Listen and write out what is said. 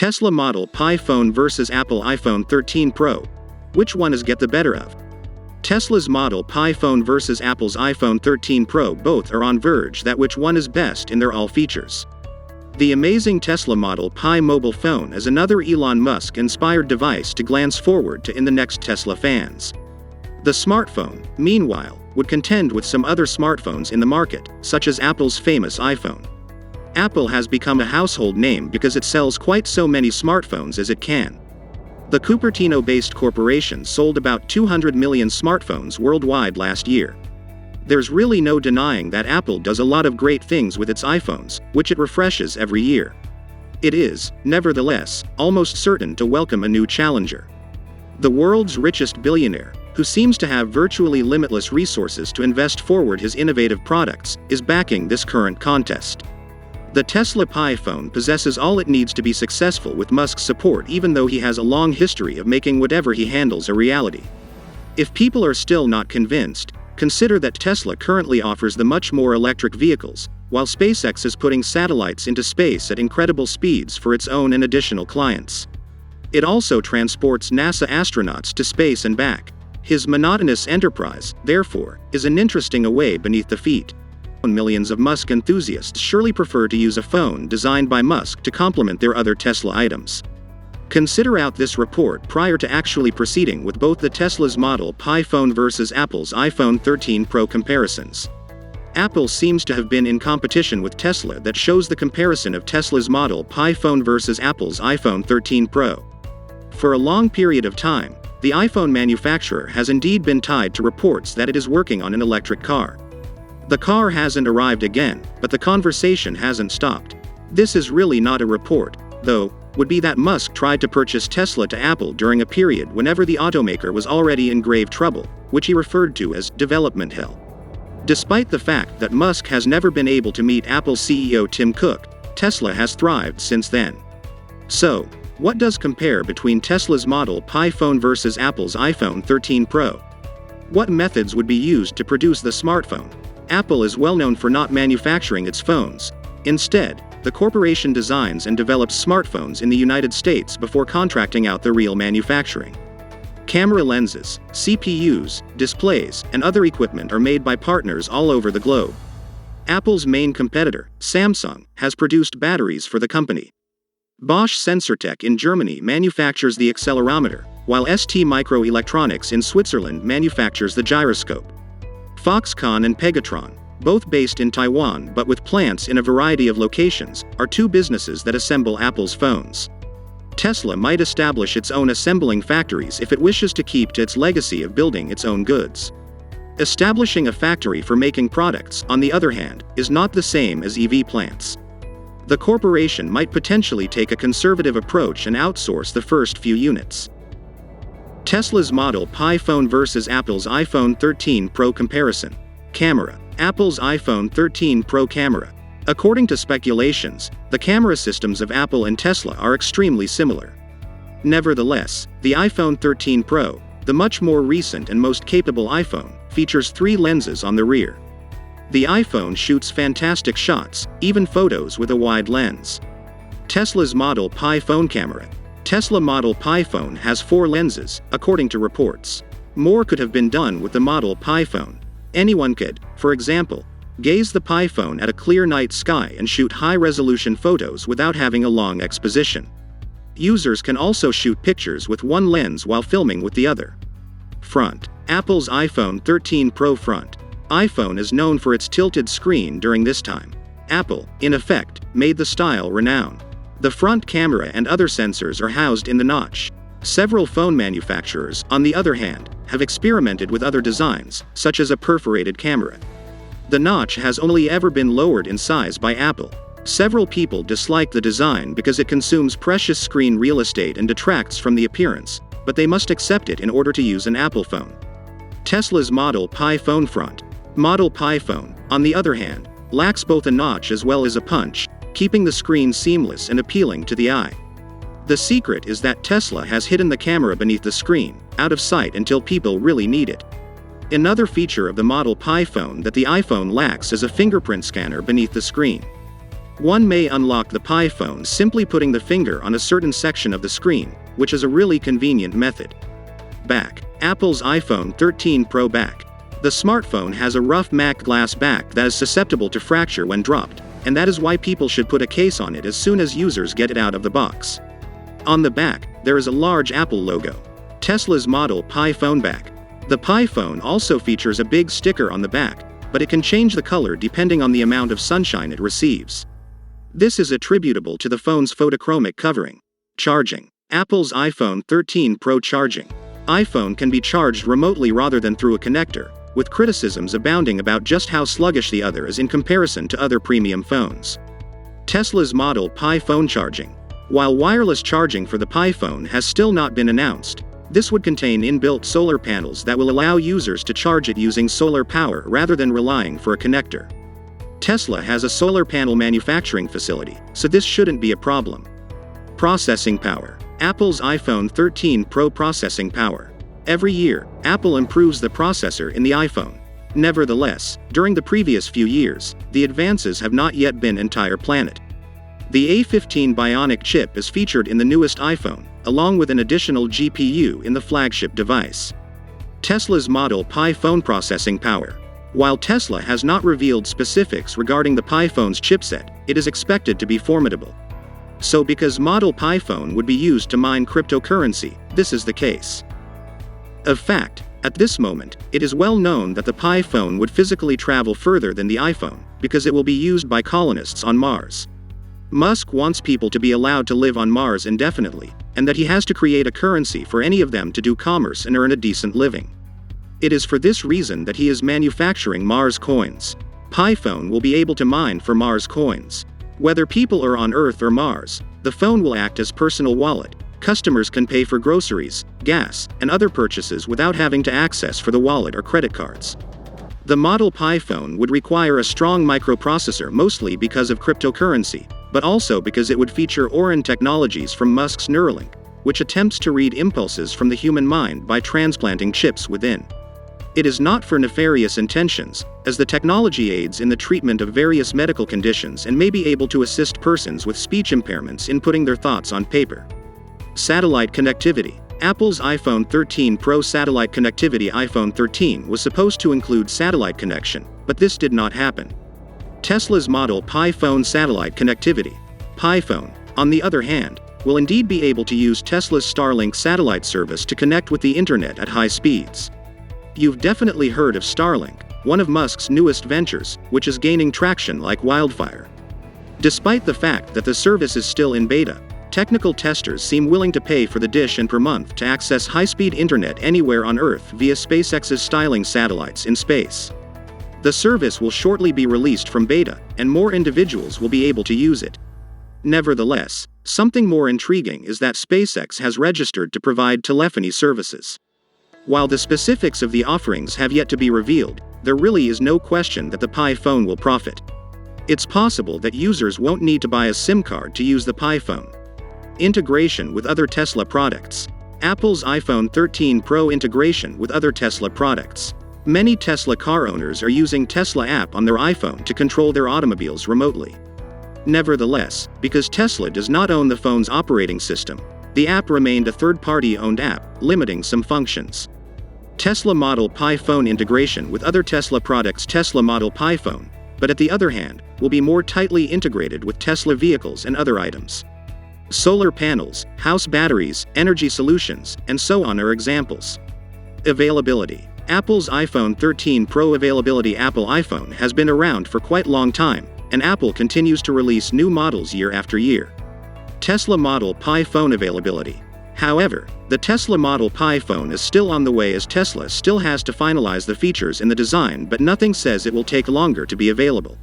Tesla Model Pi phone versus Apple iPhone 13 Pro. Which one is get the better of? Tesla's Model Pi phone versus Apple's iPhone 13 Pro. Both are on verge that which one is best in their all features. The amazing Tesla Model Pi mobile phone is another Elon Musk-inspired device to glance forward to in the next Tesla fans. The smartphone, meanwhile, would contend with some other smartphones in the market, such as Apple's famous iPhone. Apple has become a household name because it sells quite so many smartphones as it can. The Cupertino-based corporation sold about 200 million smartphones worldwide last year. There's really no denying that Apple does a lot of great things with its iPhones, which it refreshes every year. It is, nevertheless, almost certain to welcome a new challenger. The world's richest billionaire, who seems to have virtually limitless resources to invest forward his innovative products, is backing this current contest. The Tesla Pi phone possesses all it needs to be successful with Musk's support, even though he has a long history of making whatever he handles a reality. If people are still not convinced, consider that Tesla currently offers the much more electric vehicles, while SpaceX is putting satellites into space at incredible speeds for its own and additional clients. It also transports NASA astronauts to space and back. His monotonous enterprise, therefore, is an interesting away beneath the feet. Millions of Musk enthusiasts surely prefer to use a phone designed by Musk to complement their other Tesla items. Consider out this report prior to actually proceeding with both the Tesla's Model Pi phone versus Apple's iPhone 13 Pro comparisons. Apple seems to have been in competition with Tesla that shows the comparison of Tesla's Model Pi phone versus Apple's iPhone 13 Pro. For a long period of time, the iPhone manufacturer has indeed been tied to reports that it is working on an electric car. The car hasn't arrived again, but the conversation hasn't stopped. This is really not a report, though, would be that Musk tried to purchase Tesla to Apple during a period whenever the automaker was already in grave trouble, which he referred to as development hell. Despite the fact that Musk has never been able to meet Apple CEO Tim Cook, Tesla has thrived since then. So, what does compare between Tesla's Model Pi phone versus Apple's iPhone 13 Pro? What methods would be used to produce the smartphone? Apple is well known for not manufacturing its phones. Instead, the corporation designs and develops smartphones in the United States before contracting out the real manufacturing. Camera lenses, CPUs, displays, and other equipment are made by partners all over the globe. Apple's main competitor, Samsung, has produced batteries for the company. Bosch Sensortech in Germany manufactures the accelerometer, while ST Microelectronics in Switzerland manufactures the gyroscope. Foxconn and Pegatron, both based in Taiwan but with plants in a variety of locations, are two businesses that assemble Apple's phones. Tesla might establish its own assembling factories if it wishes to keep to its legacy of building its own goods. Establishing a factory for making products, on the other hand, is not the same as EV plants. The corporation might potentially take a conservative approach and outsource the first few units. Tesla's Model Pi phone versus Apple's iPhone 13 Pro comparison. Camera. Apple's iPhone 13 Pro camera. According to speculations, the camera systems of Apple and Tesla are extremely similar. Nevertheless, the iPhone 13 Pro, the much more recent and most capable iPhone, features 3 lenses on the rear. The iPhone shoots fantastic shots, even photos with a wide lens. Tesla's Model Pi phone camera. Tesla Model Pi phone has 4 lenses, according to reports. More could have been done with the Model Pi phone. Anyone could, for example, gaze the Pi phone at a clear night sky and shoot high-resolution photos without having a long exposition. Users can also shoot pictures with one lens while filming with the other. Front. Apple's iPhone 13 Pro front. iPhone is known for its tilted screen during this time. Apple, in effect, made the style renowned. The front camera and other sensors are housed in the notch. Several phone manufacturers, on the other hand, have experimented with other designs, such as a perforated camera. The notch has only ever been lowered in size by Apple. Several people dislike the design because it consumes precious screen real estate and detracts from the appearance, but they must accept it in order to use an Apple phone. Tesla's Model Pi phone front. Model Pi phone, on the other hand, lacks both a notch as well as a punch, keeping the screen seamless and appealing to the eye. The secret is that Tesla has hidden the camera beneath the screen, out of sight until people really need it. Another feature of the Model Pi phone that the iPhone lacks is a fingerprint scanner beneath the screen. One may unlock the Pi phone simply putting the finger on a certain section of the screen, which is a really convenient method. Back. Apple's iPhone 13 Pro back. The smartphone has a rough matte glass back that is susceptible to fracture when dropped, and that is why people should put a case on it as soon as users get it out of the box. On the back, there is a large Apple logo. Tesla's Model Pi phone back. The Pi phone also features a big sticker on the back, but it can change the color depending on the amount of sunshine it receives. This is attributable to the phone's photochromic covering. Charging. Apple's iPhone 13 Pro charging. iPhone can be charged remotely rather than through a connector, with criticisms abounding about just how sluggish the other is in comparison to other premium phones. Tesla's Model Pi phone charging. While wireless charging for the Pi phone has still not been announced, this would contain inbuilt solar panels that will allow users to charge it using solar power rather than relying for a connector. Tesla has a solar panel manufacturing facility, so this shouldn't be a problem. Processing power. Apple's iPhone 13 Pro processing power. Every year, Apple improves the processor in the iPhone. Nevertheless, during the previous few years, the advances have not yet been entire planet. The A15 Bionic chip is featured in the newest iPhone, along with an additional GPU in the flagship device. Tesla's Model Pi phone processing power. While Tesla has not revealed specifics regarding the Pi phone's chipset, it is expected to be formidable. So because Model Pi phone would be used to mine cryptocurrency, this is the case. Of fact, at this moment, it is well known that the Pi phone would physically travel further than the iPhone, because it will be used by colonists on Mars. Musk wants people to be allowed to live on Mars indefinitely, and that he has to create a currency for any of them to do commerce and earn a decent living. It is for this reason that he is manufacturing Mars coins. Pi phone will be able to mine for Mars coins. Whether people are on Earth or Mars, the phone will act as personal wallet. Customers can pay for groceries, gas, and other purchases without having to access for the wallet or credit cards. The Model Pi phone would require a strong microprocessor mostly because of cryptocurrency, but also because it would feature Orin technologies from Musk's Neuralink, which attempts to read impulses from the human mind by transplanting chips within. It is not for nefarious intentions, as the technology aids in the treatment of various medical conditions and may be able to assist persons with speech impairments in putting their thoughts on paper. Satellite connectivity. Apple's iPhone 13 Pro satellite connectivity. iPhone 13 was supposed to include satellite connection, but this did not happen. Tesla's Model Pi phone satellite connectivity. Pi phone, on the other hand, will indeed be able to use Tesla's Starlink satellite service to connect with the internet at high speeds. You've definitely heard of Starlink, one of Musk's newest ventures, which is gaining traction like wildfire. Despite the fact that the service is still in beta, technical testers seem willing to pay for the dish and per month to access high-speed internet anywhere on Earth via SpaceX's Starlink satellites in space. The service will shortly be released from beta, and more individuals will be able to use it. Nevertheless, something more intriguing is that SpaceX has registered to provide telephony services. While the specifics of the offerings have yet to be revealed, there really is no question that the Pi phone will profit. It's possible that users won't need to buy a SIM card to use the Pi phone. Integration with other Tesla products. Apple's iPhone 13 Pro integration with other Tesla products. Many Tesla car owners are using Tesla app on their iPhone to control their automobiles remotely. Nevertheless, because Tesla does not own the phone's operating system, the app remained a third-party owned app, limiting some functions. Tesla Model Pi phone integration with other Tesla products. Tesla Model Pi phone, but at the other hand, will be more tightly integrated with Tesla vehicles and other items. Solar panels, house batteries, energy solutions, and so on are examples. Availability. Apple's iPhone 13 Pro availability. Apple iPhone has been around for quite a long time, and Apple continues to release new models year after year. Tesla Model Pi phone availability. However, the Tesla Model Pi phone is still on the way as Tesla still has to finalize the features in the design, but nothing says it will take longer to be available.